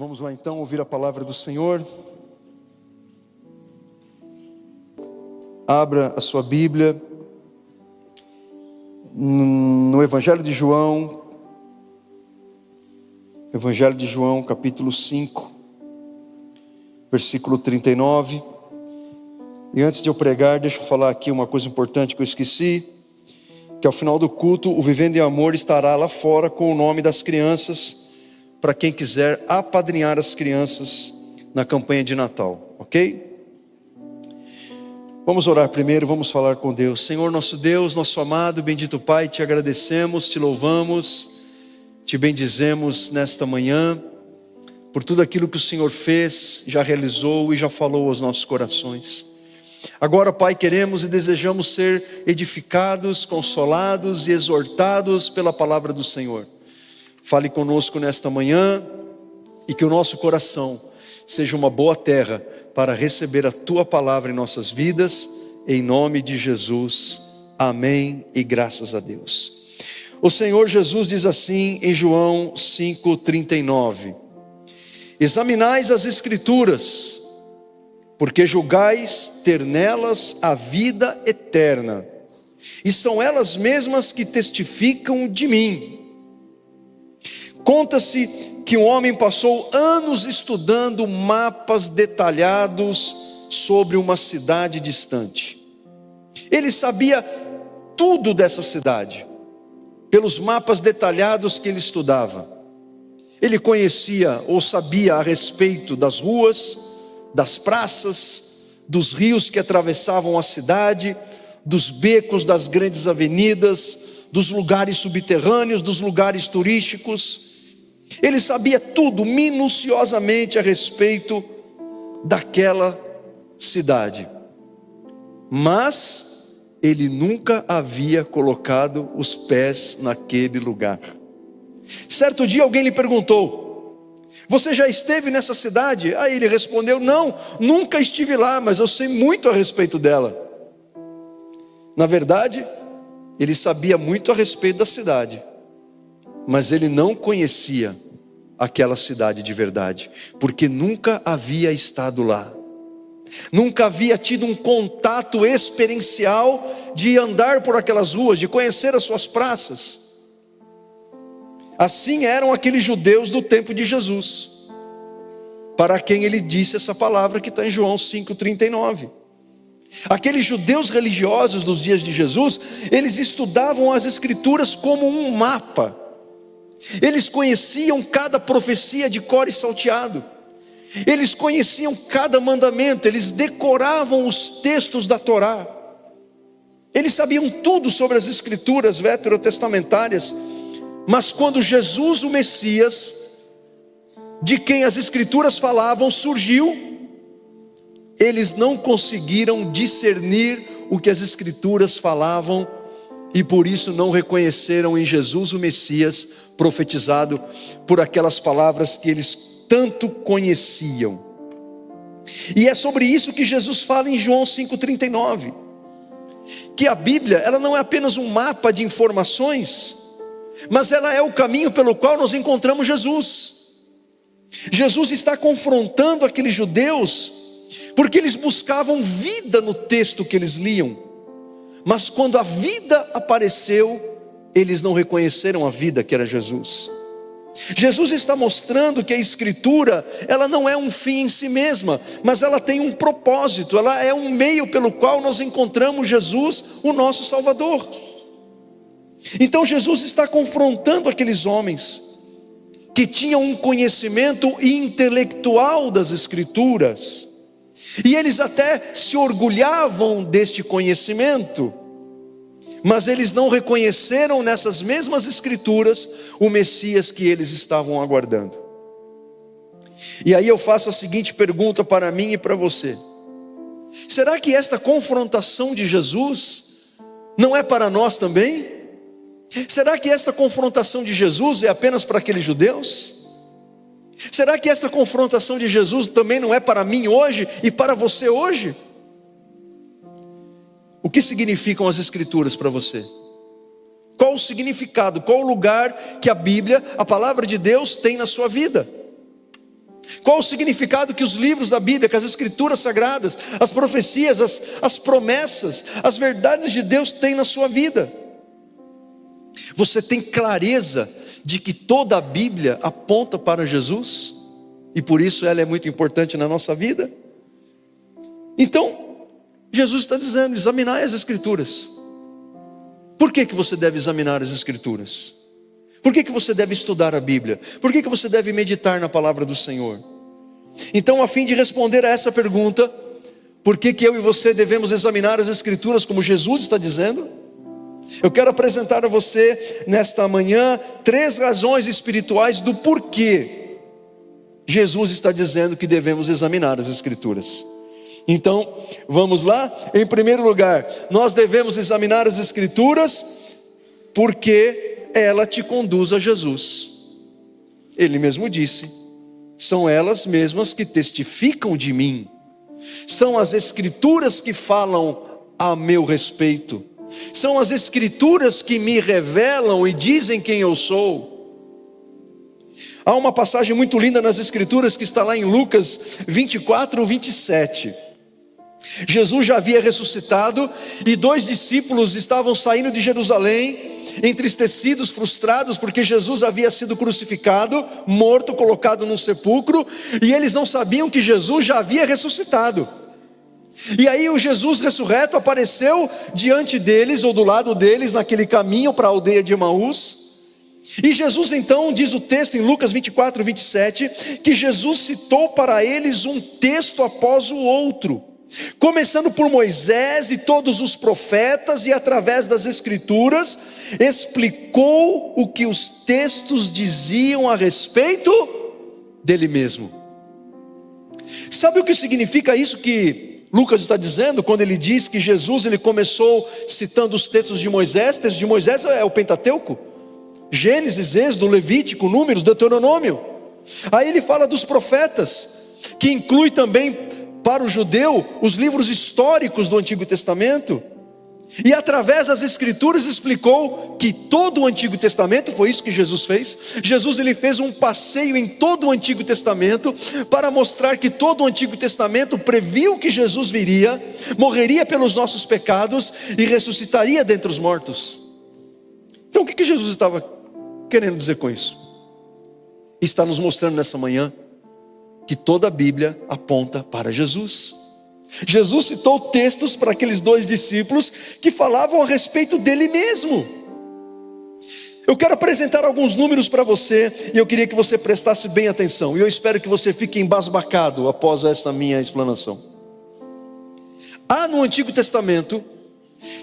Vamos lá então ouvir a palavra do Senhor. Abra a sua Bíblia no Evangelho de João, capítulo 5, versículo 39. E antes de eu pregar, deixa eu falar aqui uma coisa importante que eu esqueci, que ao final do culto, o Vivendo em Amor estará lá fora com o nome das crianças, para quem quiser apadrinhar as crianças na campanha de Natal, ok? Vamos orar primeiro, vamos falar com Deus. Senhor nosso Deus, nosso amado, bendito Pai, te agradecemos, te louvamos, te bendizemos nesta manhã, por tudo aquilo que o Senhor fez, já realizou e já falou aos nossos corações. Agora, Pai, queremos e desejamos ser edificados, consolados e exortados pela palavra do Senhor. Fale conosco nesta manhã e que o nosso coração seja uma boa terra para receber a Tua palavra em nossas vidas, em nome de Jesus, amém e graças a Deus. O Senhor Jesus diz assim em João 5,39: examinais as Escrituras, porque julgais ter nelas a vida eterna, e são elas mesmas que testificam de mim. Conta-se que um homem passou anos estudando mapas detalhados sobre uma cidade distante. Ele sabia tudo dessa cidade, pelos mapas detalhados que ele estudava. Ele conhecia ou sabia a respeito das ruas, das praças, dos rios que atravessavam a cidade, dos becos das grandes avenidas, dos lugares subterrâneos, dos lugares turísticos. Ele sabia tudo minuciosamente a respeito daquela cidade, mas ele nunca havia colocado os pés naquele lugar. Certo dia alguém lhe perguntou: você já esteve nessa cidade? Aí ele respondeu: não, nunca estive lá, mas eu sei muito a respeito dela. Na verdade, ele sabia muito a respeito da cidade, mas ele não conhecia aquela cidade de verdade, porque nunca havia estado lá, nunca havia tido um contato experiencial de andar por aquelas ruas, de conhecer as suas praças. Assim eram aqueles judeus do tempo de Jesus, para quem ele disse essa palavra que está em João 5,39. Aqueles judeus religiosos dos dias de Jesus, eles estudavam as Escrituras como um mapa. Eles conheciam cada profecia de cor e salteado. Eles conheciam cada mandamento. Eles decoravam os textos da Torá. Eles sabiam tudo sobre as Escrituras veterotestamentárias. Mas quando Jesus, o Messias, de quem as Escrituras falavam, surgiu, eles não conseguiram discernir o que as Escrituras falavam, e por isso não reconheceram em Jesus o Messias profetizado por aquelas palavras que eles tanto conheciam. E é sobre isso que Jesus fala em João 5,39, que a Bíblia, ela não é apenas um mapa de informações, mas ela é o caminho pelo qual nós encontramos Jesus. Jesus está confrontando aqueles judeus, porque eles buscavam vida no texto que eles liam, mas quando a vida apareceu, eles não reconheceram a vida que era Jesus. Jesus está mostrando que a Escritura, ela não é um fim em si mesma, mas ela tem um propósito, ela é um meio pelo qual nós encontramos Jesus, o nosso Salvador. Então Jesus está confrontando aqueles homens que tinham um conhecimento intelectual das Escrituras, e eles até se orgulhavam deste conhecimento, mas eles não reconheceram nessas mesmas Escrituras o Messias que eles estavam aguardando. E aí eu faço a seguinte pergunta para mim e para você: será que esta confrontação de Jesus não é para nós também? Será que esta confrontação de Jesus é apenas para aqueles judeus? Será que esta confrontação de Jesus também não é para mim hoje e para você hoje? O que significam as Escrituras para você? Qual o significado, qual o lugar que a Bíblia, a palavra de Deus, tem na sua vida? Qual o significado que os livros da Bíblia, que as escrituras sagradas, as profecias, as promessas, as verdades de Deus têm na sua vida? Você tem clareza de que toda a Bíblia aponta para Jesus? E por isso ela é muito importante na nossa vida? Então, Jesus está dizendo: examinai as escrituras. Por que você deve examinar as escrituras? Por que você deve estudar a Bíblia? Por que você deve meditar na palavra do Senhor? Então, a fim de responder a essa pergunta, por que eu e você devemos examinar as escrituras como Jesus está dizendo? Eu quero apresentar a você nesta manhã 3 razões espirituais do porquê Jesus está dizendo que devemos examinar as escrituras. Então, vamos lá? Em primeiro lugar, nós devemos examinar as escrituras porque ela te conduz a Jesus. Ele mesmo disse: são elas mesmas que testificam de mim. São as escrituras que falam a meu respeito. São as escrituras que me revelam e dizem quem eu sou. Há uma passagem muito linda nas escrituras que está lá em Lucas 24, 27. Jesus já havia ressuscitado e 2 discípulos estavam saindo de Jerusalém, entristecidos, frustrados, porque Jesus havia sido crucificado, morto, colocado num sepulcro, e eles não sabiam que Jesus já havia ressuscitado. E aí o Jesus ressurreto apareceu diante deles, ou do lado deles, naquele caminho para a aldeia de Emaús. E Jesus então, diz o texto em Lucas 24, 27, que Jesus citou para eles um texto após o outro, começando por Moisés e todos os profetas, e através das escrituras explicou o que os textos diziam a respeito dele mesmo. Sabe o que significa isso que Lucas está dizendo quando ele diz que Jesus ele começou citando os textos de Moisés? O texto de Moisés é o Pentateuco, Gênesis, Êxodo, Levítico, Números, Deuteronômio. Aí ele fala dos profetas, que inclui também para o judeu os livros históricos do Antigo Testamento. E através das escrituras explicou que todo o Antigo Testamento, foi isso que Jesus fez. Jesus ele fez um passeio em todo o Antigo Testamento para mostrar que todo o Antigo Testamento previu que Jesus viria, morreria pelos nossos pecados e ressuscitaria dentre os mortos. Então o que Jesus estava querendo dizer com isso? Está nos mostrando nessa manhã que toda a Bíblia aponta para Jesus. Jesus citou textos para aqueles 2 discípulos que falavam a respeito dele mesmo. Eu quero apresentar alguns números para você, e eu queria que você prestasse bem atenção, e eu espero que você fique embasbacado após essa minha explanação. Há no Antigo Testamento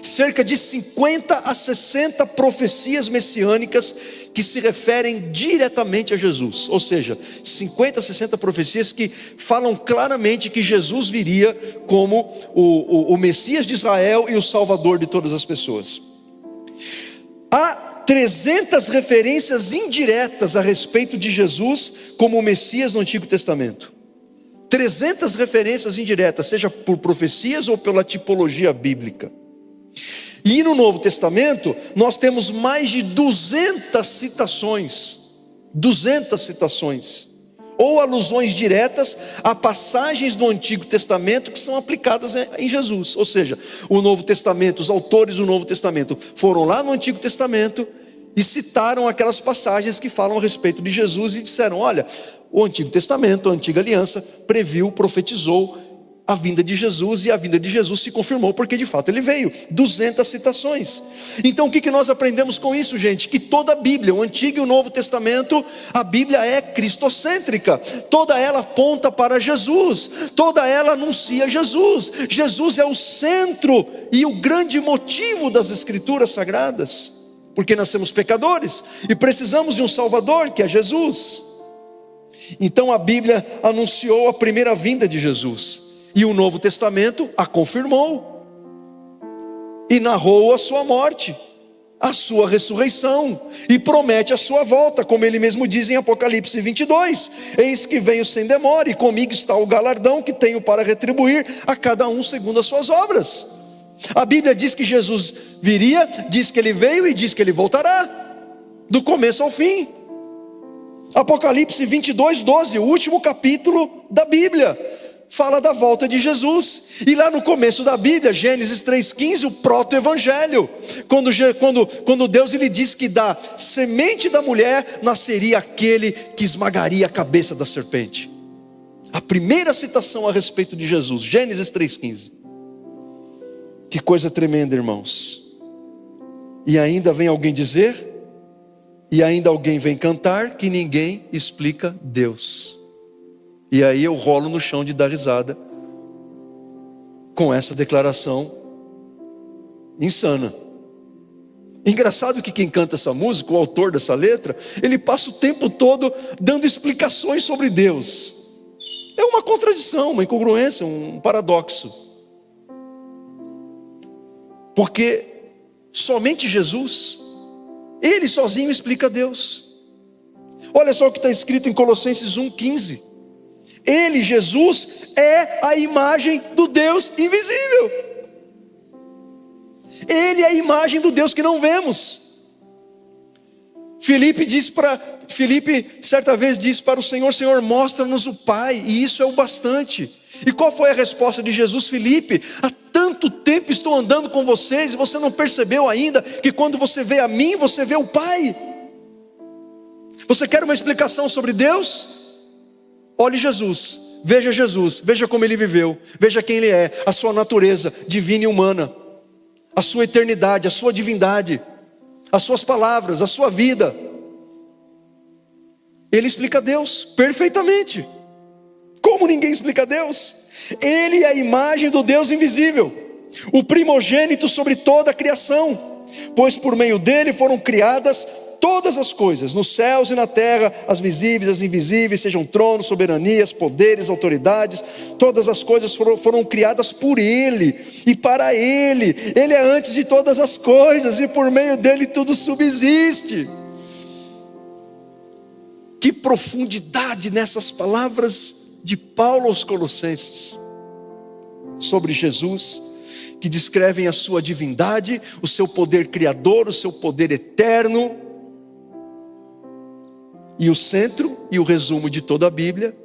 cerca de 50 a 60 profecias messiânicas que se referem diretamente a Jesus. Ou seja, 50 a 60 profecias que falam claramente que Jesus viria como o Messias de Israel e o Salvador de todas as pessoas. Há 300 referências indiretas a respeito de Jesus como o Messias no Antigo Testamento. 300 referências indiretas, seja por profecias ou pela tipologia bíblica. E no Novo Testamento nós temos mais de 200 citações, ou alusões diretas a passagens do Antigo Testamento que são aplicadas em Jesus. Ou seja, o Novo Testamento, os autores do Novo Testamento foram lá no Antigo Testamento e citaram aquelas passagens que falam a respeito de Jesus e disseram: olha, o Antigo Testamento, a Antiga Aliança previu, profetizou a vinda de Jesus, e a vinda de Jesus se confirmou, porque de fato ele veio. 200 citações. Então o que nós aprendemos com isso, gente? Que toda a Bíblia, o Antigo e o Novo Testamento, a Bíblia é cristocêntrica. Toda ela aponta para Jesus, toda ela anuncia Jesus. Jesus é o centro e o grande motivo das escrituras sagradas, porque nascemos pecadores e precisamos de um Salvador, que é Jesus. Então a Bíblia anunciou a primeira vinda de Jesus, e o Novo Testamento a confirmou e narrou a sua morte, a sua ressurreição, e promete a sua volta, como ele mesmo diz em Apocalipse 22: eis que venho sem demora, e comigo está o galardão que tenho para retribuir a cada um segundo as suas obras. A Bíblia diz que Jesus viria, diz que ele veio e diz que ele voltará, do começo ao fim. Apocalipse 22:12, o último capítulo da Bíblia, fala da volta de Jesus. E lá no começo da Bíblia, Gênesis 3:15, o proto-evangelho, quando Deus ele diz que da semente da mulher nasceria aquele que esmagaria a cabeça da serpente. A primeira citação a respeito de Jesus, Gênesis 3:15. Que coisa tremenda, irmãos. E ainda vem alguém dizer, e ainda alguém vem cantar, que ninguém explica Deus. E aí eu rolo no chão de dar risada com essa declaração insana. Engraçado que quem canta essa música, o autor dessa letra, ele passa o tempo todo dando explicações sobre Deus. É uma contradição, uma incongruência, um paradoxo. Porque somente Jesus, Ele sozinho explica Deus. Olha só o que está escrito em Colossenses 1:15. Ele, Jesus, é a imagem do Deus invisível. Ele é a imagem do Deus que não vemos. Filipe certa vez disse para o Senhor: Senhor, mostra-nos o Pai, e isso é o bastante. E qual foi a resposta de Jesus? Filipe, há tanto tempo estou andando com vocês, e você não percebeu ainda que quando você vê a mim, você vê o Pai? Você quer uma explicação sobre Deus? Olhe Jesus, veja como Ele viveu, veja quem Ele é, a sua natureza divina e humana, a sua eternidade, a sua divindade, as suas palavras, a sua vida. Ele explica Deus perfeitamente. Como ninguém explica Deus? Ele é a imagem do Deus invisível, o primogênito sobre toda a criação, pois por meio dele foram criadas todas as coisas, nos céus e na terra, as visíveis, as invisíveis, sejam tronos, soberanias, poderes, autoridades. Todas as coisas foram criadas por Ele e para Ele. Ele é antes de todas as coisas, e por meio dele tudo subsiste. Que profundidade nessas palavras de Paulo aos Colossenses sobre Jesus, que descrevem a sua divindade, o seu poder criador, o seu poder eterno. E o centro e o resumo de toda a Bíblia,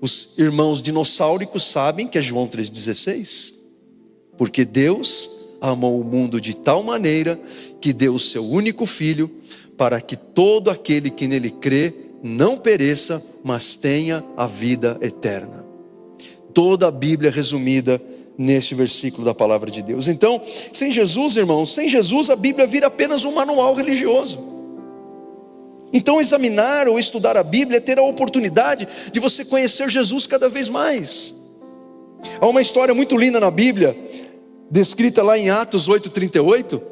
os irmãos dinossáuricos sabem que é João 3,16. Porque Deus amou o mundo de tal maneira que deu o seu único Filho, para que todo aquele que nele crê não pereça, mas tenha a vida eterna. Toda a Bíblia resumida neste versículo da palavra de Deus. Então, sem Jesus, irmãos, sem Jesus a Bíblia vira apenas um manual religioso. Então examinar ou estudar a Bíblia é ter a oportunidade de você conhecer Jesus cada vez mais. Há uma história muito linda na Bíblia, descrita lá em Atos 8:38,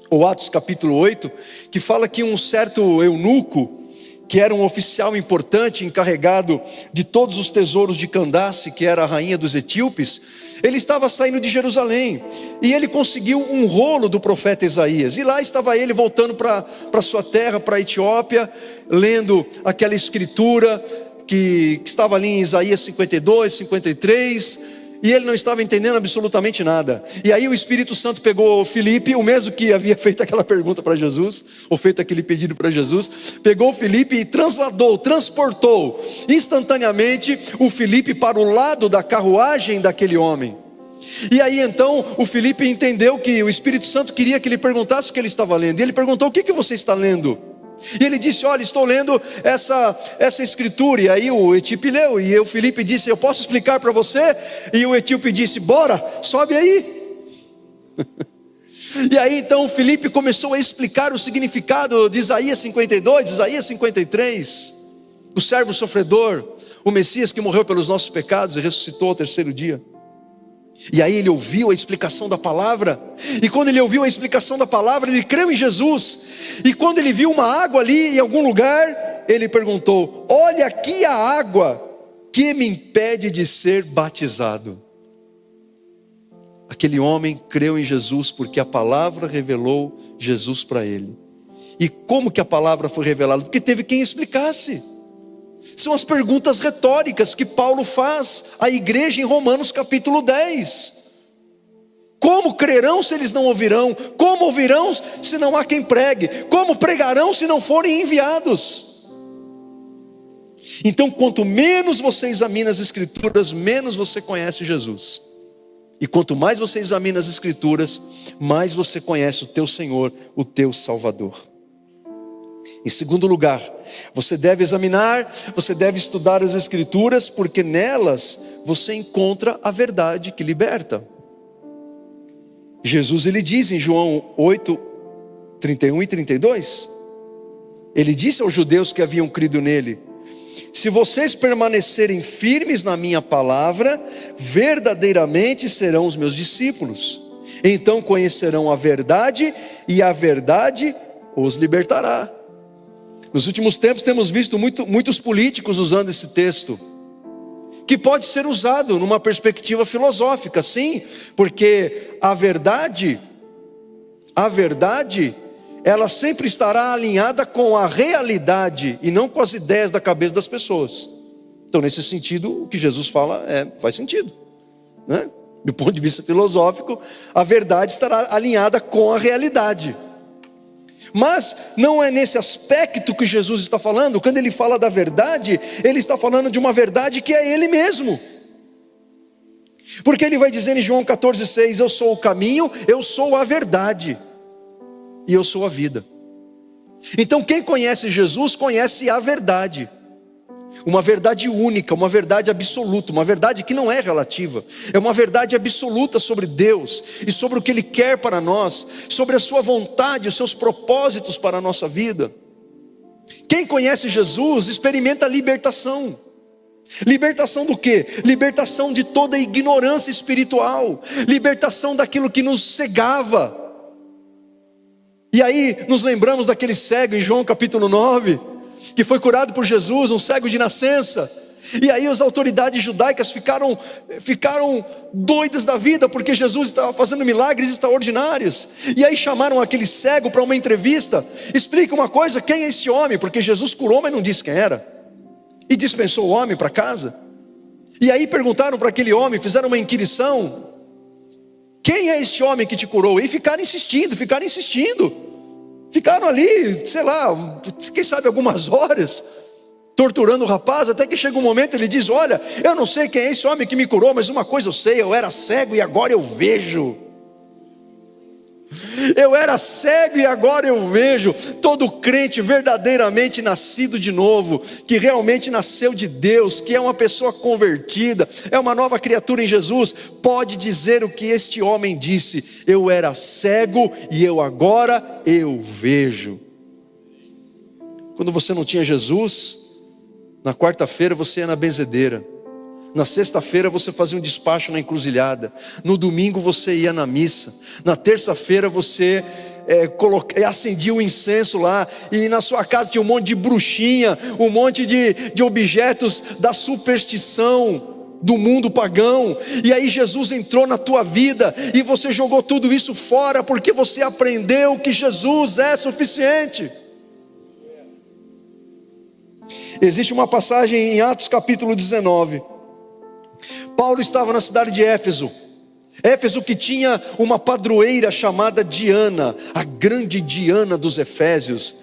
ou Atos capítulo 8, que fala que um certo eunuco, que era um oficial importante, encarregado de todos os tesouros de Candace, que era a rainha dos etíopes, ele estava saindo de Jerusalém, e ele conseguiu um rolo do profeta Isaías, e lá estava ele voltando para sua terra, para a Etiópia, lendo aquela escritura que estava ali em Isaías 52, 53, e ele não estava entendendo absolutamente nada. E aí o Espírito Santo pegou Filipe, o mesmo que havia feito aquela pergunta para Jesus, ou feito aquele pedido para Jesus, pegou Filipe e transportou instantaneamente o Filipe para o lado da carruagem daquele homem. E aí então o Filipe entendeu que o Espírito Santo queria que ele perguntasse o que ele estava lendo. E ele perguntou: o que você está lendo? E ele disse: olha, estou lendo essa escritura. E aí o etíope leu, e o Filipe disse: eu posso explicar para você? E o etíope disse: bora, sobe aí. E aí então o Filipe começou a explicar o significado de Isaías 52, de Isaías 53. O servo sofredor, o Messias que morreu pelos nossos pecados e ressuscitou ao terceiro dia. E aí ele ouviu a explicação da palavra, e quando ele ouviu a explicação da palavra, ele creu em Jesus. E quando ele viu uma água ali em algum lugar, ele perguntou: olha aqui a água, que me impede de ser batizado? Aquele homem creu em Jesus porque a palavra revelou Jesus para ele. E como que a palavra foi revelada? Porque teve quem explicasse. São as perguntas retóricas que Paulo faz à igreja em Romanos capítulo 10. Como crerão se eles não ouvirão? Como ouvirão se não há quem pregue? Como pregarão se não forem enviados? Então, quanto menos você examina as Escrituras, menos você conhece Jesus. E quanto mais você examina as Escrituras, mais você conhece o teu Senhor, o teu Salvador. Em segundo lugar, você deve examinar, você deve estudar as Escrituras, porque nelas você encontra a verdade que liberta. Jesus, ele diz em João 8, 31 e 32, ele disse aos judeus que haviam crido nele: se vocês permanecerem firmes na minha palavra, verdadeiramente serão os meus discípulos. Então conhecerão a verdade, e a verdade os libertará. Nos últimos tempos temos visto muitos políticos usando esse texto, que pode ser usado numa perspectiva filosófica, sim, porque a verdade, ela sempre estará alinhada com a realidade e não com as ideias da cabeça das pessoas. Então, nesse sentido, o que Jesus fala faz sentido, né? Do ponto de vista filosófico, a verdade estará alinhada com a realidade. Mas não é nesse aspecto que Jesus está falando. Quando ele fala da verdade, ele está falando de uma verdade que é ele mesmo. Porque ele vai dizer em João 14,6: eu sou o caminho, eu sou a verdade e eu sou a vida. Então quem conhece Jesus, conhece a verdade. Uma verdade única, uma verdade absoluta, uma verdade que não é relativa. É uma verdade absoluta sobre Deus e sobre o que Ele quer para nós, sobre a sua vontade, os seus propósitos para a nossa vida. Quem conhece Jesus experimenta a libertação. Libertação do quê? Libertação de toda a ignorância espiritual, libertação daquilo que nos cegava. E aí nos lembramos daquele cego em João capítulo 9, que foi curado por Jesus, um cego de nascença. E aí as autoridades judaicas ficaram doidas da vida, porque Jesus estava fazendo milagres extraordinários. E aí chamaram aquele cego para uma entrevista. Explica uma coisa, quem é esse homem? Porque Jesus curou, mas não disse quem era, e dispensou o homem para casa. E aí perguntaram para aquele homem, fizeram uma inquirição: quem é este homem que te curou? E ficaram insistindo. Ficaram ali, sei lá, quem sabe algumas horas, torturando o rapaz, até que chega um momento, ele diz: olha, eu não sei quem é esse homem que me curou, mas uma coisa eu sei, eu era cego e agora eu vejo. Eu era cego e agora eu vejo. Todo crente verdadeiramente nascido de novo, que realmente nasceu de Deus, que é uma pessoa convertida, é uma nova criatura em Jesus, pode dizer o que este homem disse: eu era cego e agora eu vejo. Quando você não tinha Jesus, na quarta-feira você ia na benzedeira, na sexta-feira você fazia um despacho na encruzilhada, no domingo você ia na missa, na terça-feira você acendia o incenso lá, e na sua casa tinha um monte de bruxinha, um monte de objetos da superstição do mundo pagão. E aí Jesus entrou na tua vida e você jogou tudo isso fora, porque você aprendeu que Jesus é suficiente. Existe uma passagem em Atos capítulo 19. Paulo estava na cidade de Éfeso, que tinha uma padroeira chamada Diana, a grande Diana dos Efésios.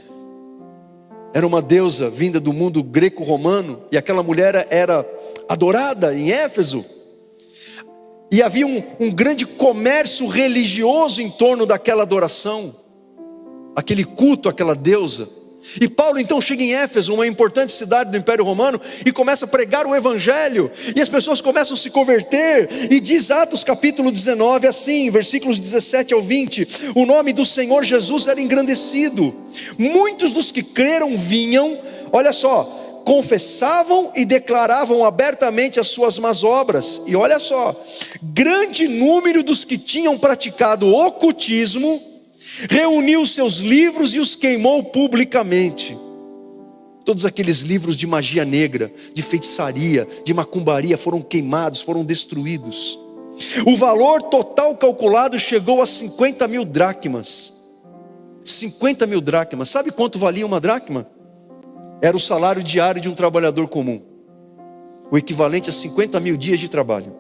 Era uma deusa vinda do mundo greco-romano, e aquela mulher era adorada em Éfeso. E havia um grande comércio religioso em torno daquela adoração, aquele culto àquela deusa. E Paulo então chega em Éfeso, uma importante cidade do Império Romano, e começa a pregar o Evangelho, e as pessoas começam a se converter. E diz Atos capítulo 19 assim, versículos 17 ao 20: o nome do Senhor Jesus era engrandecido, muitos dos que creram vinham, olha só, confessavam e declaravam abertamente as suas más obras. E olha só, grande número dos que tinham praticado ocultismo reuniu seus livros e os queimou publicamente. Todos aqueles livros de magia negra, de feitiçaria, de macumbaria foram queimados, foram destruídos. O valor total calculado chegou a 50 mil dracmas. 50 mil dracmas. Sabe quanto valia uma dracma? Era o salário diário de um trabalhador comum, o equivalente a 50 mil dias de trabalho.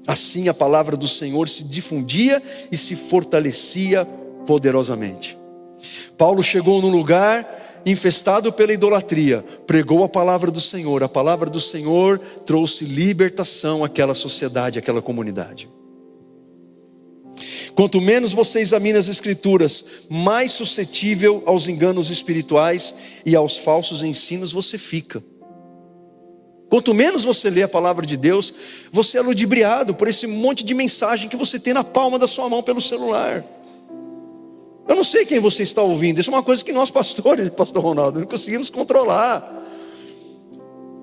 Assim a palavra do Senhor se difundia e se fortalecia poderosamente. Paulo chegou num lugar infestado pela idolatria, pregou a palavra do Senhor. A palavra do Senhor trouxe libertação àquela sociedade, àquela comunidade. Quanto menos você examina as Escrituras, mais suscetível aos enganos espirituais e aos falsos ensinos você fica. Quanto menos você lê a palavra de Deus, você é ludibriado por esse monte de mensagem que você tem na palma da sua mão pelo celular. Eu não sei quem você está ouvindo, isso é uma coisa que nós pastores, pastor Ronaldo, não conseguimos controlar.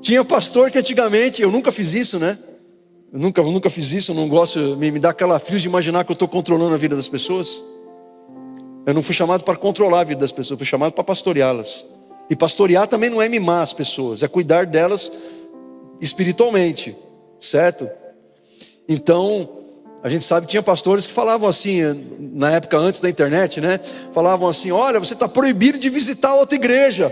Tinha pastor que antigamente, eu nunca fiz isso, né? Eu nunca fiz isso, eu não gosto, me dá calafrios de imaginar que eu estou controlando a vida das pessoas. Eu não fui chamado para controlar a vida das pessoas, eu fui chamado para pastoreá-las. E pastorear também não é mimar as pessoas, é cuidar delas espiritualmente, certo? Então, a gente sabe que tinha pastores que falavam assim, na época antes da internet, né? Falavam assim: olha, você está proibido de visitar outra igreja.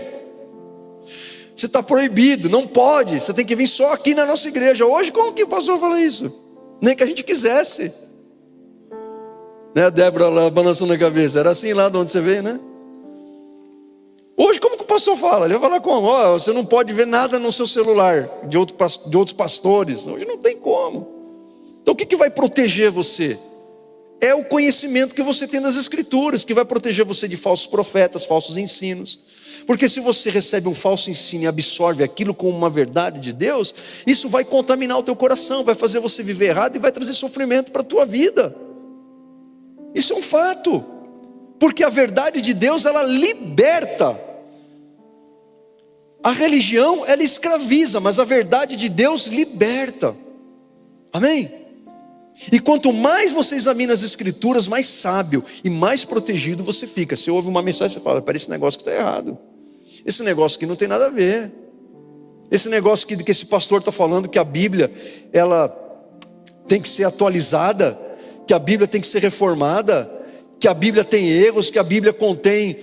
Você está proibido, não pode, você tem que vir só aqui na nossa igreja. Hoje, como que o pastor fala isso? Nem que a gente quisesse, né? A Débora lá balançando a cabeça, era assim lá de onde você veio, né? Hoje, como que o pastor fala? Ele vai falar como? Oh, você não pode ver nada no seu celular de outros pastores. Hoje não tem como. Então o que vai proteger você? É o conhecimento que você tem das Escrituras, que vai proteger você de falsos profetas, falsos ensinos. Porque se você recebe um falso ensino e absorve aquilo como uma verdade de Deus, isso vai contaminar o teu coração, vai fazer você viver errado e vai trazer sofrimento para a tua vida. Isso é um fato. Porque a verdade de Deus, ela liberta. A religião, ela escraviza, mas a verdade de Deus liberta. Amém? E quanto mais você examina as Escrituras, mais sábio e mais protegido você fica. Você ouve uma mensagem, você fala: parece esse negócio que está errado. Esse negócio que não tem nada a ver. Esse negócio que esse pastor está falando, que a Bíblia, ela tem que ser atualizada, que a Bíblia tem que ser reformada, que a Bíblia tem erros, que a Bíblia contém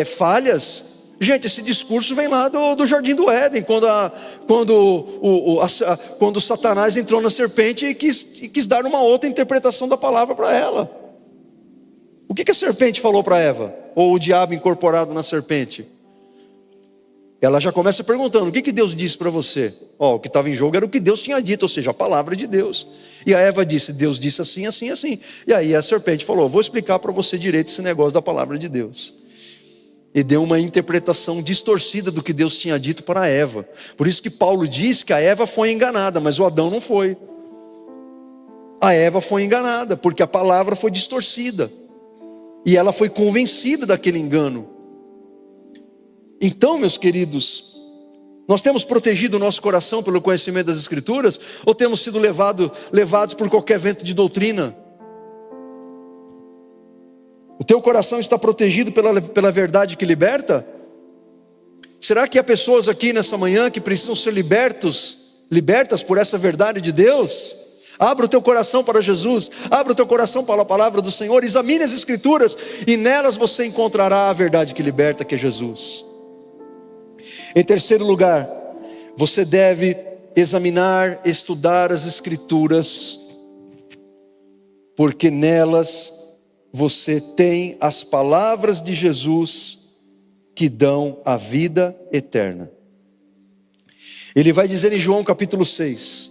falhas. Gente, esse discurso vem lá do Jardim do Éden, quando Satanás entrou na serpente e quis dar uma outra interpretação da palavra para ela. O que a serpente falou para Eva? Ou o diabo incorporado na serpente? Ela já começa perguntando: o que Deus disse para você? O que estava em jogo era o que Deus tinha dito, ou seja, a palavra de Deus. E a Eva disse: Deus disse assim, assim, assim. E aí a serpente falou: vou explicar para você direito esse negócio da palavra de Deus. E deu uma interpretação distorcida do que Deus tinha dito para Eva. Por isso que Paulo diz que a Eva foi enganada, mas o Adão não foi. A Eva foi enganada, porque a palavra foi distorcida. E ela foi convencida daquele engano. Então, meus queridos, nós temos protegido o nosso coração pelo conhecimento das Escrituras? Ou temos sido levados por qualquer vento de doutrina? O teu coração está protegido pela verdade que liberta? Será que há pessoas aqui nessa manhã que precisam ser libertas por essa verdade de Deus? Abra o teu coração para Jesus, abra o teu coração para a palavra do Senhor, examine as Escrituras e nelas você encontrará a verdade que liberta, que é Jesus. Em terceiro lugar, você deve examinar, estudar as Escrituras, porque nelas você tem as palavras de Jesus que dão a vida eterna. Ele vai dizer em João capítulo 6.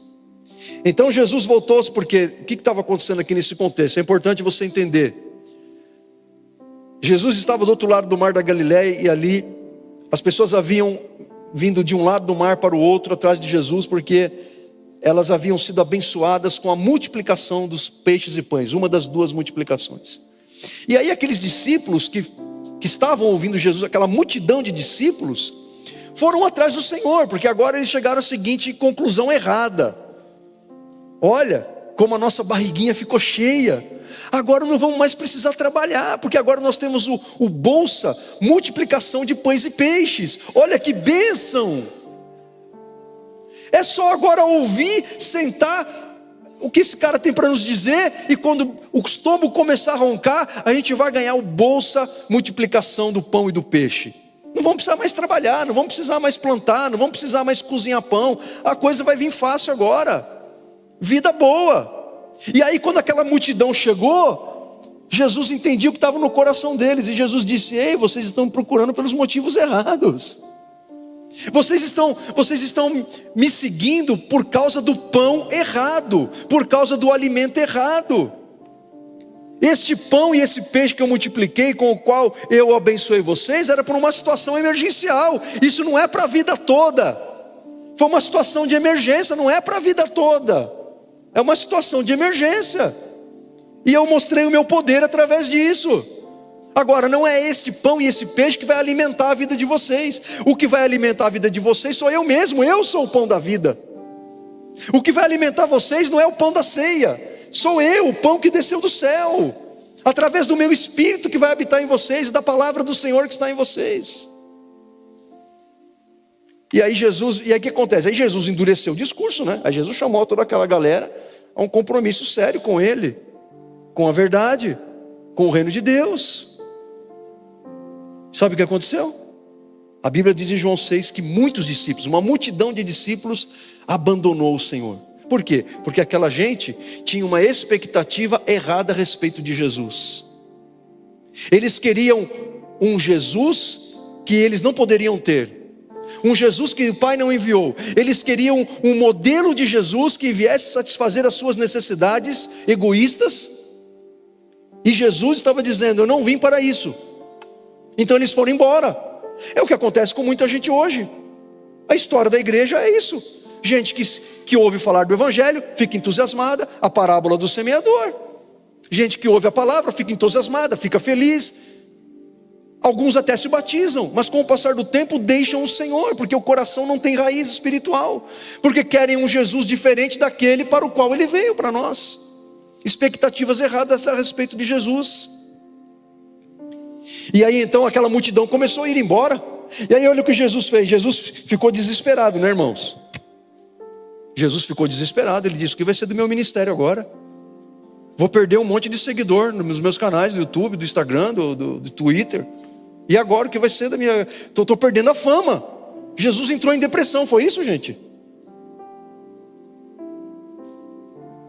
Então Jesus voltou-se, porque o que estava acontecendo aqui nesse contexto? É importante você entender. Jesus estava do outro lado do mar da Galileia, e ali as pessoas haviam vindo de um lado do mar para o outro atrás de Jesus, porque elas haviam sido abençoadas com a multiplicação dos peixes e pães, uma das duas multiplicações. E aí aqueles discípulos que estavam ouvindo Jesus, aquela multidão de discípulos, foram atrás do Senhor, porque agora eles chegaram à seguinte conclusão errada: olha, como a nossa barriguinha ficou cheia, agora não vamos mais precisar trabalhar, porque agora nós temos o bolsa, multiplicação de pães e peixes. Olha que bênção! É só agora ouvir, sentar, o que esse cara tem para nos dizer, e quando o estômago começar a roncar, a gente vai ganhar o bolsa, multiplicação do pão e do peixe. Não vamos precisar mais trabalhar, não vamos precisar mais plantar, não vamos precisar mais cozinhar pão, a coisa vai vir fácil agora, vida boa. E aí quando aquela multidão chegou, Jesus entendia o que estava no coração deles, e Jesus disse: ei, vocês estão procurando pelos motivos errados. Vocês estão me seguindo por causa do pão errado, por causa do alimento errado. Este pão e esse peixe que eu multipliquei, com o qual eu abençoei vocês, era por uma situação emergencial. Isso não é para a vida toda. Foi uma situação de emergência, não é para a vida toda. É uma situação de emergência. E eu mostrei o meu poder através disso. Agora, não é este pão e esse peixe que vai alimentar a vida de vocês. O que vai alimentar a vida de vocês sou eu mesmo. Eu sou o pão da vida. O que vai alimentar vocês não é o pão da ceia. Sou eu, o pão que desceu do céu, através do meu Espírito que vai habitar em vocês, e da palavra do Senhor que está em vocês. E aí o que acontece? Aí Jesus endureceu o discurso, né? Aí Jesus chamou toda aquela galera a um compromisso sério com ele, com a verdade, com o reino de Deus. Sabe o que aconteceu? A Bíblia diz em João 6 que muitos discípulos, uma multidão de discípulos, abandonou o Senhor. Por quê? Porque aquela gente tinha uma expectativa errada a respeito de Jesus. Eles queriam um Jesus que eles não poderiam ter, um Jesus que o Pai não enviou. Eles queriam um modelo de Jesus que viesse satisfazer as suas necessidades egoístas, e Jesus estava dizendo: eu não vim para isso. Então eles foram embora. É o que acontece com muita gente hoje. A história da igreja é isso. Gente que ouve falar do Evangelho, fica entusiasmada, a parábola do semeador. Gente que ouve a palavra, fica entusiasmada, fica feliz. Alguns até se batizam, mas com o passar do tempo deixam o Senhor, porque o coração não tem raiz espiritual, porque querem um Jesus diferente daquele para o qual Ele veio para nós. Expectativas erradas a respeito de Jesus. E aí então aquela multidão começou a ir embora. E aí olha o que Jesus fez. Jesus ficou desesperado, né, irmãos? Jesus ficou desesperado. Ele disse: o que vai ser do meu ministério agora? Vou perder um monte de seguidor nos meus canais do YouTube, do Instagram, do Twitter. E agora o que vai ser da minha... Estou perdendo a fama. Jesus entrou em depressão, foi isso, gente?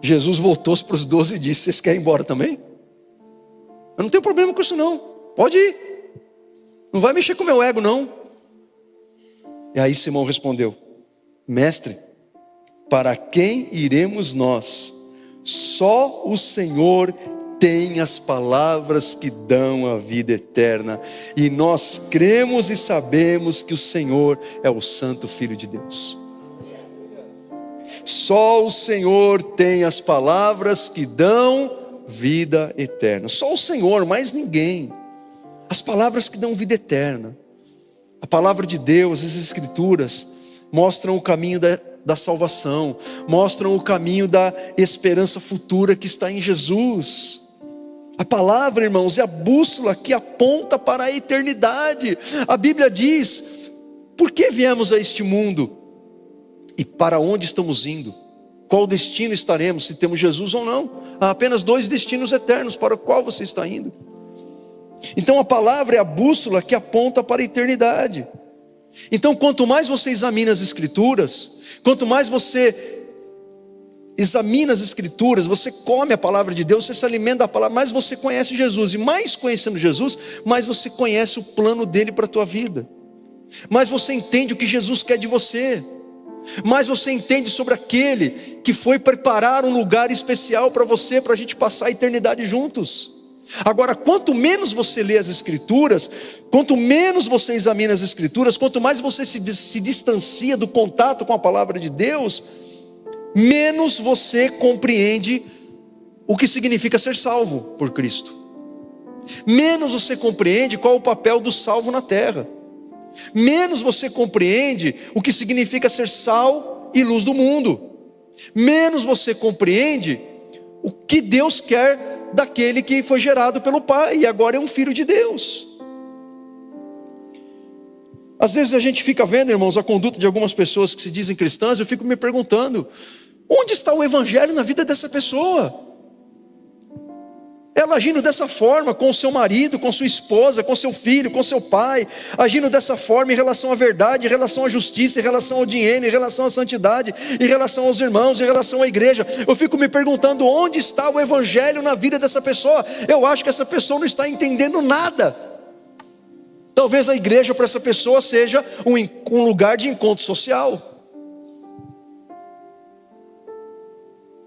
Jesus voltou para os 12 e disse: vocês querem ir embora também? Eu não tenho problema com isso não, pode ir. Não vai mexer com o meu ego não. E aí Simão respondeu: mestre, para quem iremos nós? Só o Senhor tem as palavras que dão a vida eterna, e nós cremos e sabemos que o Senhor é o Santo Filho de Deus. Só o Senhor tem as palavras que dão vida eterna. Só o Senhor, mais ninguém. As palavras que dão vida eterna. A palavra de Deus, as Escrituras, mostram o caminho da salvação, mostram o caminho da esperança futura que está em Jesus. A palavra, irmãos, é a bússola que aponta para a eternidade. A Bíblia diz: por que viemos a este mundo? E para onde estamos indo? Qual destino estaremos, se temos Jesus ou não? Há apenas 2 destinos eternos para o qual você está indo. Então a palavra é a bússola que aponta para a eternidade. Então quanto mais você examina as Escrituras, quanto mais você examina as Escrituras, você come a palavra de Deus, você se alimenta da palavra, mais você conhece Jesus. E mais conhecendo Jesus, mais você conhece o plano dele para a tua vida. Mais você entende o que Jesus quer de você. Mais você entende sobre aquele que foi preparar um lugar especial para você, para a gente passar a eternidade juntos. Agora, quanto menos você lê as Escrituras, quanto menos você examina as Escrituras, quanto mais você se distancia do contato com a palavra de Deus, menos você compreende o que significa ser salvo por Cristo. Menos você compreende qual é o papel do salvo na terra. Menos você compreende o que significa ser sal e luz do mundo. Menos você compreende o que Deus quer daquele que foi gerado pelo Pai e agora é um filho de Deus. Às vezes a gente fica vendo, irmãos, a conduta de algumas pessoas que se dizem cristãs. Eu fico me perguntando: onde está o Evangelho na vida dessa pessoa? Ela agindo dessa forma com o seu marido, com sua esposa, com seu filho, com seu pai, agindo dessa forma em relação à verdade, em relação à justiça, em relação ao dinheiro, em relação à santidade, em relação aos irmãos, em relação à igreja. Eu fico me perguntando onde está o evangelho na vida dessa pessoa. Eu acho que essa pessoa não está entendendo nada. Talvez a igreja para essa pessoa seja um lugar de encontro social,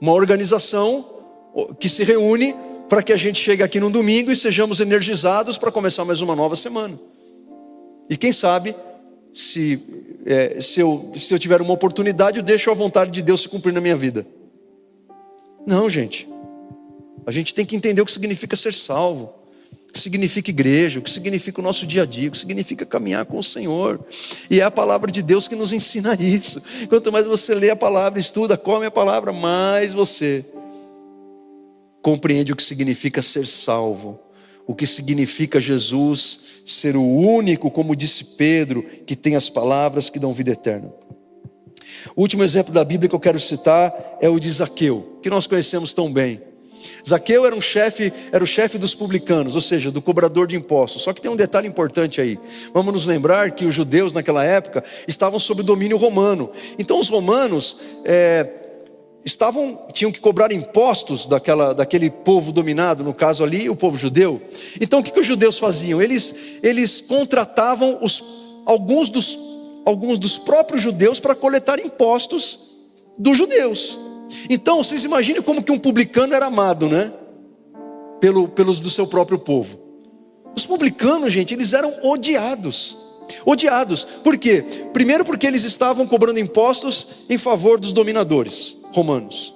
uma organização que se reúne para que a gente chegue aqui no domingo e sejamos energizados para começar mais uma nova semana. E quem sabe, se eu tiver uma oportunidade, eu deixo a vontade de Deus se cumprir na minha vida. Não, gente. A gente tem que entender o que significa ser salvo, o que significa igreja, o que significa o nosso dia a dia, o que significa caminhar com o Senhor. E é a palavra de Deus que nos ensina isso. Quanto mais você lê a palavra, estuda, come a palavra, mais você compreende o que significa ser salvo, o que significa Jesus ser o único, como disse Pedro, que tem as palavras que dão vida eterna. O último exemplo da Bíblia que eu quero citar é o de Zaqueu, que nós conhecemos tão bem. Zaqueu era o chefe dos publicanos, ou seja, do cobrador de impostos. Só que tem um detalhe importante aí. Vamos nos lembrar que os judeus naquela época estavam sob o domínio romano. Então os romanos tinham que cobrar impostos daquele povo dominado, no caso ali, o povo judeu. Então o que os judeus faziam? Eles contratavam alguns dos próprios judeus para coletar impostos dos judeus. Então vocês imaginem como que um publicano era amado, né? Pelos do seu próprio povo. Os publicanos, gente, eles eram odiados. Por quê? Primeiro porque eles estavam cobrando impostos em favor dos dominadores romanos.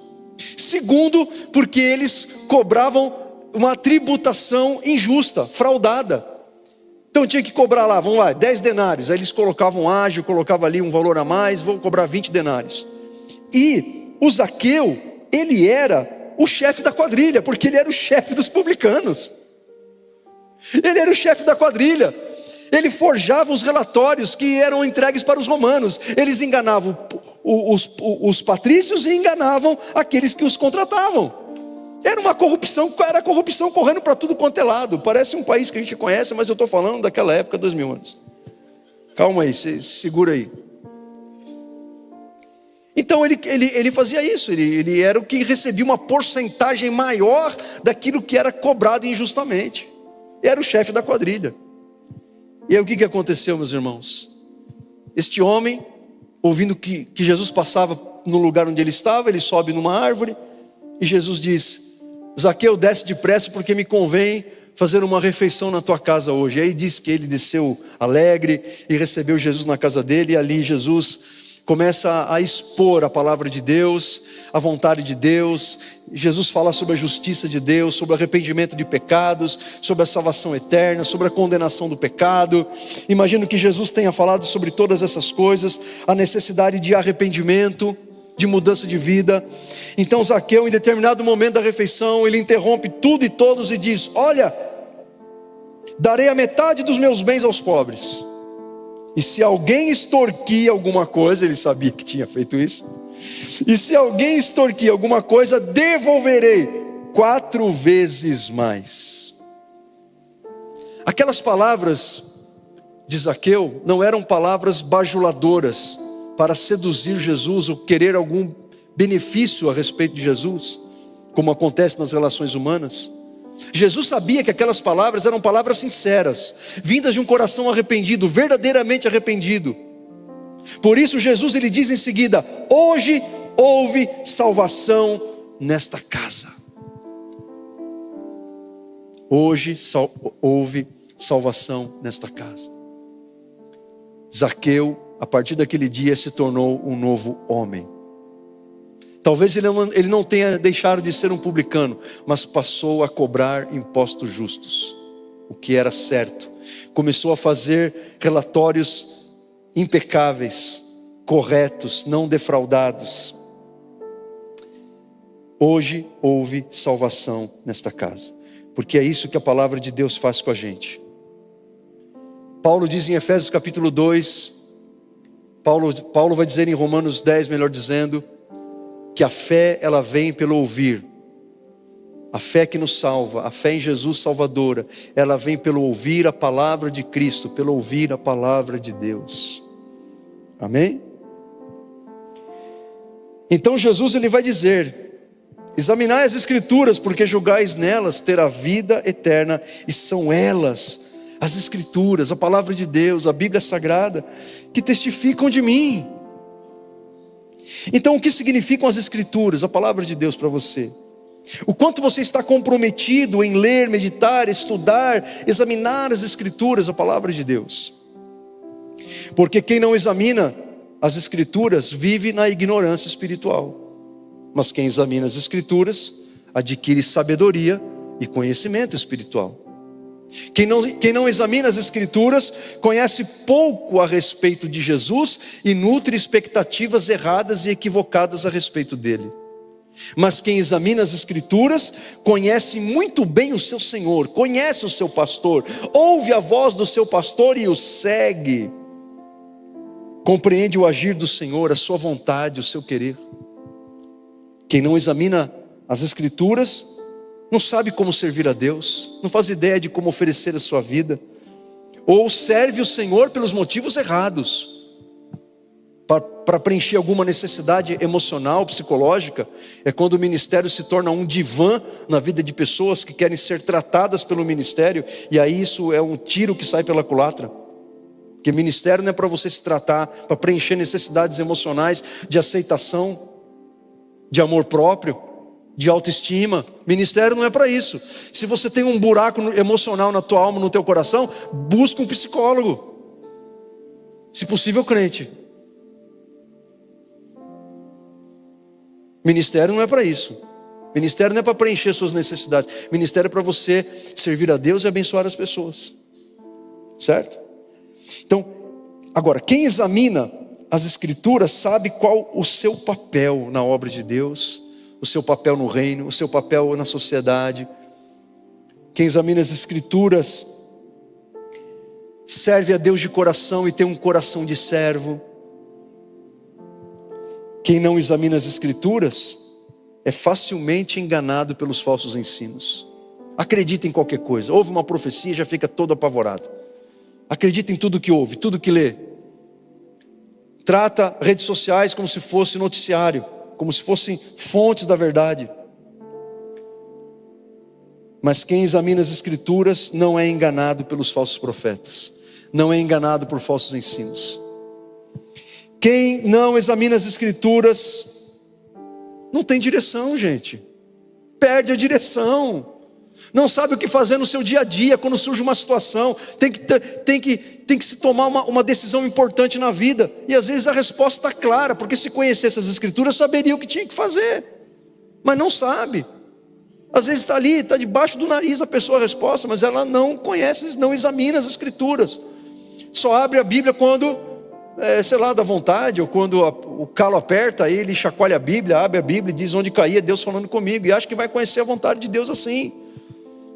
Segundo, porque eles cobravam uma tributação injusta, fraudada. Então tinha que cobrar lá, 10 denários. Aí eles colocavam ágio, colocavam ali um valor a mais, vou cobrar 20 denários. E o Zaqueu, ele era o chefe da quadrilha, porque ele era o chefe dos publicanos. Ele era o chefe da quadrilha. Ele forjava os relatórios que eram entregues para os romanos. Eles enganavam os patrícios e enganavam aqueles que os contratavam. Era corrupção correndo para tudo quanto é lado. Parece um país que a gente conhece, mas eu estou falando daquela época, 2000 anos. Calma aí, segura aí. Então ele fazia isso, ele era o que recebia uma porcentagem maior daquilo que era cobrado injustamente. Era o chefe da quadrilha. E aí o que aconteceu, meus irmãos? Este homem, ouvindo que Jesus passava no lugar onde ele estava, ele sobe numa árvore, e Jesus diz: Zaqueu, desce depressa, porque me convém fazer uma refeição na tua casa hoje. E aí diz que ele desceu alegre e recebeu Jesus na casa dele, e ali Jesus começa a expor a palavra de Deus, a vontade de Deus. Jesus fala sobre a justiça de Deus, sobre o arrependimento de pecados, sobre a salvação eterna, sobre a condenação do pecado. Imagino que Jesus tenha falado sobre todas essas coisas, a necessidade de arrependimento, de mudança de vida. Então Zaqueu, em determinado momento da refeição, ele interrompe tudo e todos e diz: olha, darei a metade dos meus bens aos pobres. E se alguém extorquir alguma coisa, ele sabia que tinha feito isso. E se alguém extorquir alguma coisa, devolverei 4 vezes mais. Aquelas palavras de Zaqueu não eram palavras bajuladoras para seduzir Jesus ou querer algum benefício a respeito de Jesus, como acontece nas relações humanas. Jesus sabia que aquelas palavras eram palavras sinceras, vindas de um coração arrependido, verdadeiramente arrependido. Por isso Jesus ele diz em seguida: hoje houve salvação nesta casa. Hoje houve salvação nesta casa. Zaqueu, a partir daquele dia, se tornou um novo homem. Talvez ele não tenha deixado de ser um publicano, mas passou a cobrar impostos justos, o que era certo. Começou a fazer relatórios impecáveis, corretos, não defraudados. Hoje houve salvação nesta casa, porque é isso que a palavra de Deus faz com a gente. Paulo diz em Efésios capítulo 2, Paulo vai dizer em Romanos 10, melhor dizendo, que a fé ela vem pelo ouvir A fé que nos salva, a fé em Jesus salvadora, ela vem pelo ouvir a palavra de Cristo, pelo ouvir a palavra de Deus. Amém? Então Jesus ele vai dizer: examinai as Escrituras, porque julgais nelas ter a vida eterna, e são elas, as Escrituras, a palavra de Deus, a Bíblia Sagrada, que testificam de mim. Então o que significam as Escrituras, a palavra de Deus para você? O quanto você está comprometido em ler, meditar, estudar, examinar as Escrituras, a palavra de Deus. Porque quem não examina as Escrituras vive na ignorância espiritual. Mas quem examina as Escrituras adquire sabedoria e conhecimento espiritual. Quem não examina as Escrituras conhece pouco a respeito de Jesus e nutre expectativas erradas e equivocadas a respeito dele. Mas quem examina as Escrituras conhece muito bem o seu Senhor, conhece o seu pastor, ouve a voz do seu pastor e o segue. Compreende o agir do Senhor, a sua vontade, o seu querer. Quem não examina as Escrituras não sabe como servir a Deus, não faz ideia de como oferecer a sua vida, ou serve o Senhor pelos motivos errados, para preencher alguma necessidade emocional, psicológica. É quando o ministério se torna um divã na vida de pessoas que querem ser tratadas pelo ministério, e aí isso é um tiro que sai pela culatra. Porque ministério não é para você se tratar, para preencher necessidades emocionais, de aceitação, de amor próprio, de autoestima. Ministério não é para isso. Se você tem um buraco emocional na tua alma, no teu coração, busca um psicólogo, se possível crente. Ministério não é para isso. Ministério não é para preencher suas necessidades. Ministério é para você servir a Deus e abençoar as pessoas. Certo? Então, agora, quem examina as Escrituras sabe qual o seu papel na obra de Deus, o seu papel no reino, o seu papel na sociedade. Quem examina as Escrituras serve a Deus de coração e tem um coração de servo. Quem não examina as Escrituras é facilmente enganado pelos falsos ensinos. Acredita em qualquer coisa, ouve uma profecia e já fica todo apavorado. Acredita em tudo que ouve, tudo que lê. Trata redes sociais como se fosse noticiário, como se fossem fontes da verdade. Mas quem examina as Escrituras não é enganado pelos falsos profetas, não é enganado por falsos ensinos. Quem não examina as Escrituras não tem direção, gente. Perde a direção. Não sabe o que fazer no seu dia a dia, quando surge uma situação. Tem que se tomar uma decisão importante na vida. E às vezes a resposta está clara, porque se conhecesse as Escrituras, saberia o que tinha que fazer. Mas não sabe. Às vezes está ali, está debaixo do nariz a pessoa a resposta, mas ela não conhece, não examina as Escrituras. Só abre a Bíblia quando, sei lá, dá vontade, ou quando o calo aperta, aí ele chacoalha a Bíblia, abre a Bíblia e diz: onde cair é Deus falando comigo. E acha que vai conhecer a vontade de Deus assim.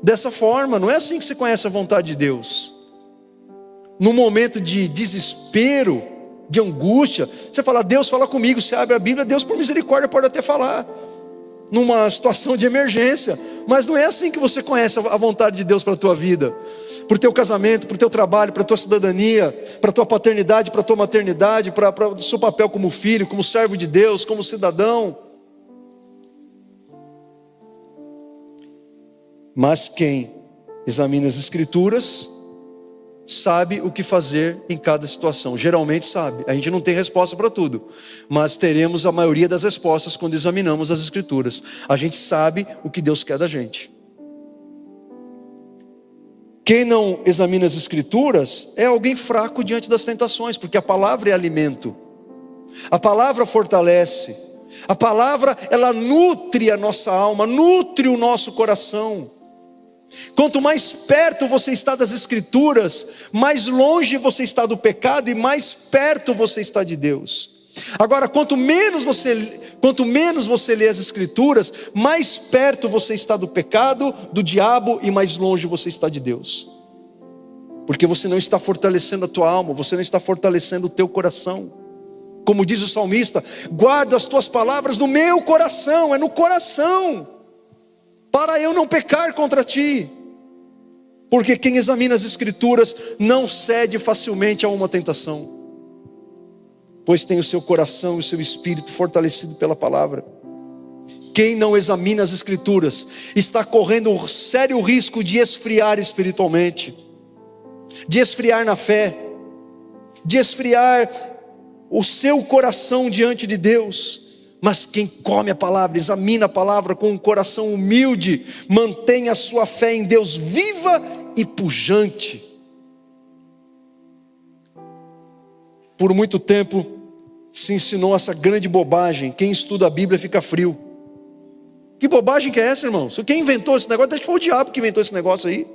Dessa forma, não é assim que você conhece a vontade de Deus. No momento de desespero, de angústia, você fala: Deus fala comigo. Você abre a Bíblia, Deus por misericórdia pode até falar, numa situação de emergência. Mas não é assim que você conhece a vontade de Deus para a tua vida, para o teu casamento, para o teu trabalho, para a tua cidadania, para a tua paternidade, para a tua maternidade, para o seu papel como filho, como servo de Deus, como cidadão. Mas quem examina as Escrituras sabe o que fazer em cada situação. Geralmente sabe. A gente não tem resposta para tudo, mas teremos a maioria das respostas quando examinamos as Escrituras. A gente sabe o que Deus quer da gente. Quem não examina as Escrituras é alguém fraco diante das tentações, porque a palavra é alimento. A palavra fortalece. A palavra, ela nutre a nossa alma, nutre o nosso coração. Quanto mais perto você está das Escrituras, mais longe você está do pecado e mais perto você está de Deus. Agora, quanto menos você lê as Escrituras, mais perto você está do pecado, do diabo, e mais longe você está de Deus. Porque você não está fortalecendo a tua alma, você não está fortalecendo o teu coração. Como diz o salmista: guarda as tuas palavras no meu coração. É no coração. para eu não pecar contra ti. Porque quem examina as Escrituras não cede facilmente a uma tentação, pois tem o seu coração e o seu espírito fortalecido pela palavra. Quem não examina as Escrituras está correndo um sério risco de esfriar espiritualmente, de esfriar na fé, de esfriar o seu coração diante de Deus. Mas quem come a palavra, examina a palavra com um coração humilde, mantém a sua fé em Deus viva e pujante. Por muito tempo se ensinou essa grande bobagem: quem estuda a Bíblia fica frio. Que bobagem que é essa, irmão? Quem inventou esse negócio? Acho que foi o diabo que inventou esse negócio aí.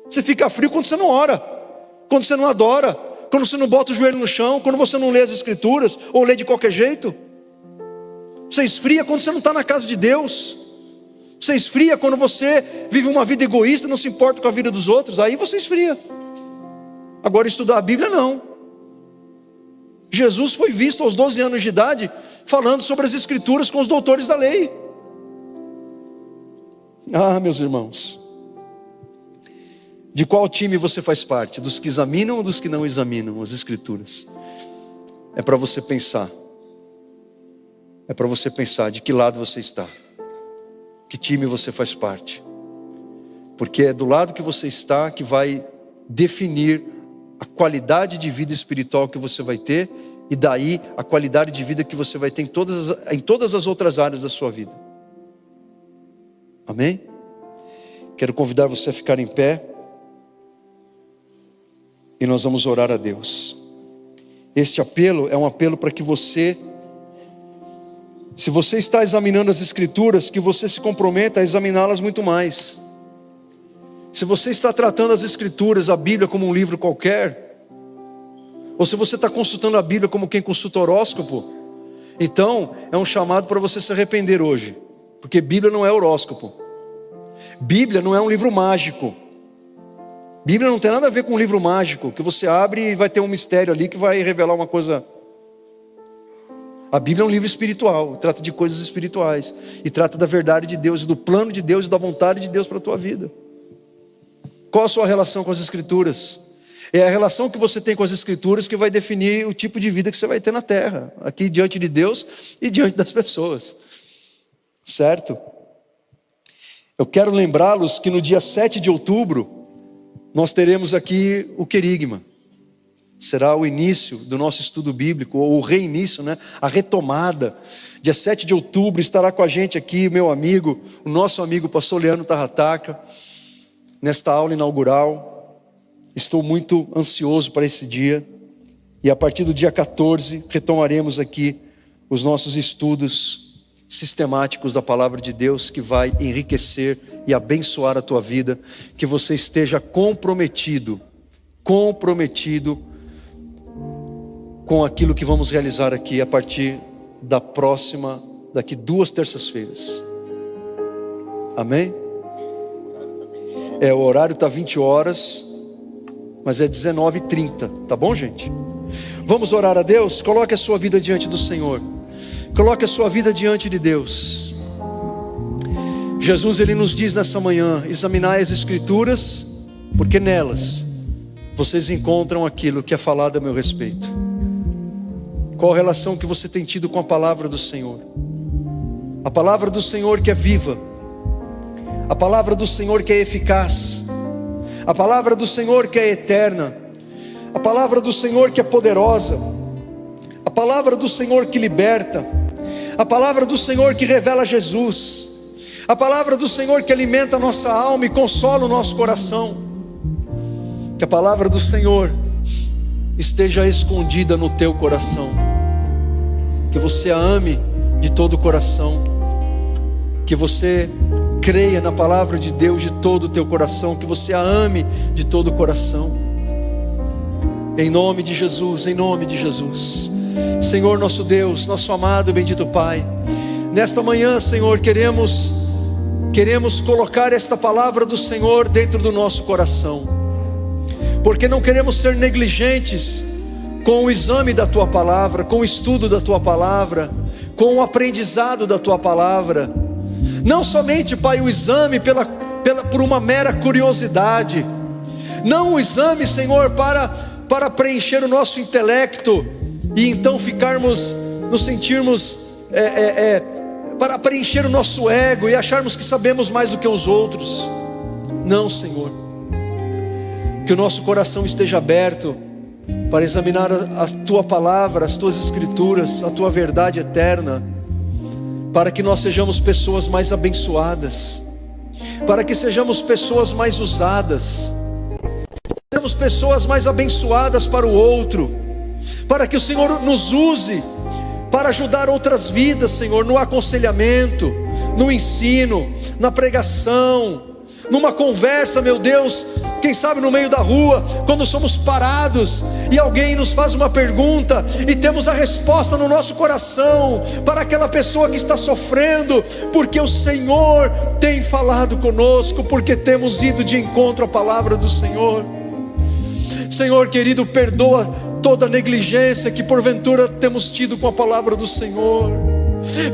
Você fica frio quando você não ora, quando você não adora, quando você não bota o joelho no chão, quando você não lê as Escrituras, ou lê de qualquer jeito. Você esfria quando você não está na casa de Deus. Você esfria quando você vive uma vida egoísta, não se importa com a vida dos outros. Aí você esfria. Agora estudar a Bíblia não. Jesus foi visto aos 12 anos de idade falando sobre as Escrituras com os doutores da lei. Ah, meus irmãos, de qual time você faz parte? Dos que examinam ou dos que não examinam as Escrituras? É para você pensar. É para você pensar de que lado você está, que time você faz parte, porque é do lado que você está que vai definir a qualidade de vida espiritual que você vai ter, e daí a qualidade de vida que você vai ter em todas as outras áreas da sua vida. Amém? Quero convidar você a ficar em pé, e nós vamos orar a Deus. Este apelo é um apelo para que você, se você está examinando as Escrituras, que você se comprometa a examiná-las muito mais. Se você está tratando as Escrituras, a Bíblia, como um livro qualquer, ou se você está consultando a Bíblia como quem consulta horóscopo, então é um chamado para você se arrepender hoje, porque Bíblia não é horóscopo. Bíblia não é um livro mágico. Bíblia não tem nada a ver com um livro mágico, que você abre e vai ter um mistério ali que vai revelar uma coisa. A Bíblia é um livro espiritual, trata de coisas espirituais, e trata da verdade de Deus, e do plano de Deus, e da vontade de Deus para a tua vida. Qual a sua relação com as Escrituras? É a relação que você tem com as Escrituras que vai definir o tipo de vida que você vai ter na terra, aqui diante de Deus e diante das pessoas, certo? Eu quero lembrá-los que no dia 7 de outubro, nós teremos aqui o querigma. Será o início do nosso estudo bíblico, ou o reinício, né? A retomada. Dia 7 de outubro estará com a gente aqui meu amigo, o nosso amigo pastor Leandro Tarrataca, nesta aula inaugural. Estou muito ansioso para esse dia. E a partir do dia 14, retomaremos aqui os nossos estudos sistemáticos da palavra de Deus, que vai enriquecer e abençoar a tua vida. Que você esteja comprometido com aquilo que vamos realizar aqui a partir daqui 2 terças-feiras. Amém? O horário está 20 horas, mas é 19h30, tá bom, gente? Vamos orar a Deus? Coloque a sua vida diante do Senhor. Coloque a sua vida diante de Deus. Jesus, Ele nos diz nessa manhã: examinai as Escrituras, porque nelas vocês encontram aquilo que é falado a meu respeito. Qual a relação que você tem tido com a palavra do Senhor? A palavra do Senhor que é viva, a palavra do Senhor que é eficaz, a palavra do Senhor que é eterna, a palavra do Senhor que é poderosa, a palavra do Senhor que liberta, a palavra do Senhor que revela Jesus, a palavra do Senhor que alimenta a nossa alma e consola o nosso coração. Que a palavra do Senhor esteja escondida no teu coração, que você a ame de todo o coração, que você creia na palavra de Deus de todo o teu coração, que você a ame de todo o coração, em nome de Jesus, em nome de Jesus. Senhor nosso Deus, nosso amado e bendito Pai, nesta manhã, Senhor, queremos colocar esta palavra do Senhor dentro do nosso coração, porque não queremos ser negligentes com o exame da Tua Palavra, com o estudo da Tua Palavra, com o aprendizado da Tua Palavra. Não somente, Pai, o exame por uma mera curiosidade, não o exame, Senhor, para preencher o nosso intelecto, e então nos sentirmos, para preencher o nosso ego, e acharmos que sabemos mais do que os outros. Não, Senhor, que o nosso coração esteja aberto para examinar a Tua palavra, as Tuas escrituras, a Tua verdade eterna, para que nós sejamos pessoas mais abençoadas, para que sejamos pessoas mais usadas, sejamos pessoas mais abençoadas para o outro, para que o Senhor nos use para ajudar outras vidas, Senhor, no aconselhamento, no ensino, na pregação, numa conversa, meu Deus, quem sabe no meio da rua, quando somos parados e alguém nos faz uma pergunta e temos a resposta no nosso coração para aquela pessoa que está sofrendo, porque o Senhor tem falado conosco, porque temos ido de encontro à palavra do Senhor. Senhor querido, perdoa toda negligência que porventura temos tido com a palavra do Senhor.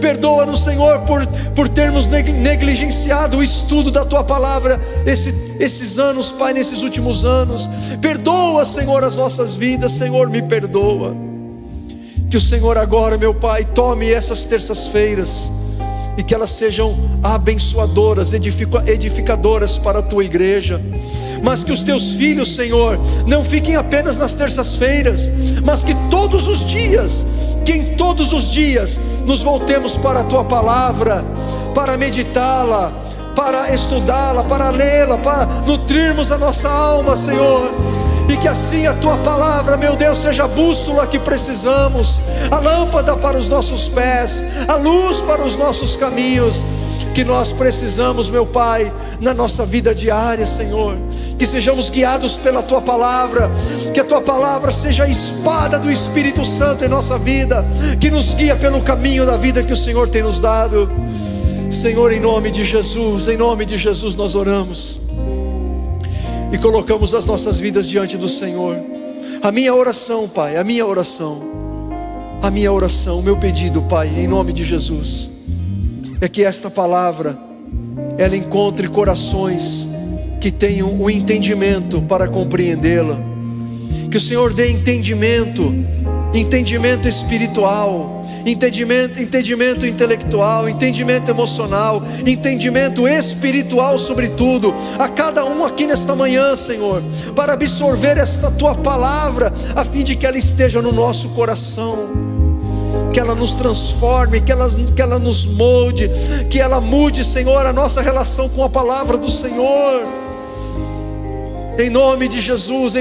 Perdoa-nos, Senhor, por termos negligenciado o estudo da Tua palavra esses anos, Pai, nesses últimos anos. Perdoa, Senhor, as nossas vidas. Senhor, me perdoa. Que o Senhor agora, meu Pai, tome essas terças-feiras e que elas sejam abençoadoras, edificadoras para a Tua igreja. Mas que os Teus filhos, Senhor, não fiquem apenas nas terças-feiras, mas que todos os dias, que em todos os dias nos voltemos para a Tua palavra, para meditá-la, para estudá-la, para lê-la, para nutrirmos a nossa alma, Senhor. E que assim a Tua palavra, meu Deus, seja a bússola que precisamos, a lâmpada para os nossos pés, a luz para os nossos caminhos, que nós precisamos, meu Pai, na nossa vida diária, Senhor. Que sejamos guiados pela Tua palavra, que a Tua palavra seja a espada do Espírito Santo em nossa vida, que nos guia pelo caminho da vida que o Senhor tem nos dado. Senhor, em nome de Jesus nós oramos e colocamos as nossas vidas diante do Senhor. A minha oração, Pai, o meu pedido, Pai, em nome de Jesus, é que esta palavra, ela encontre corações que tenham o entendimento para compreendê-la. Que o Senhor dê entendimento espiritual, entendimento intelectual, entendimento emocional, entendimento espiritual, sobretudo, a cada um aqui nesta manhã, Senhor, para absorver esta Tua palavra, a fim de que ela esteja no nosso coração, que ela nos transforme, que ela nos molde, que ela mude, Senhor, a nossa relação com a palavra do Senhor. Em nome de Jesus,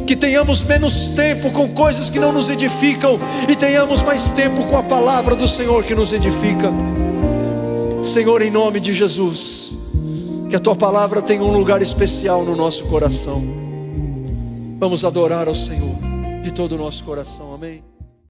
que tenhamos menos tempo com coisas que não nos edificam e tenhamos mais tempo com a palavra do Senhor que nos edifica. Senhor, em nome de Jesus, que a Tua palavra tenha um lugar especial no nosso coração. Vamos adorar ao Senhor de todo o nosso coração, amém.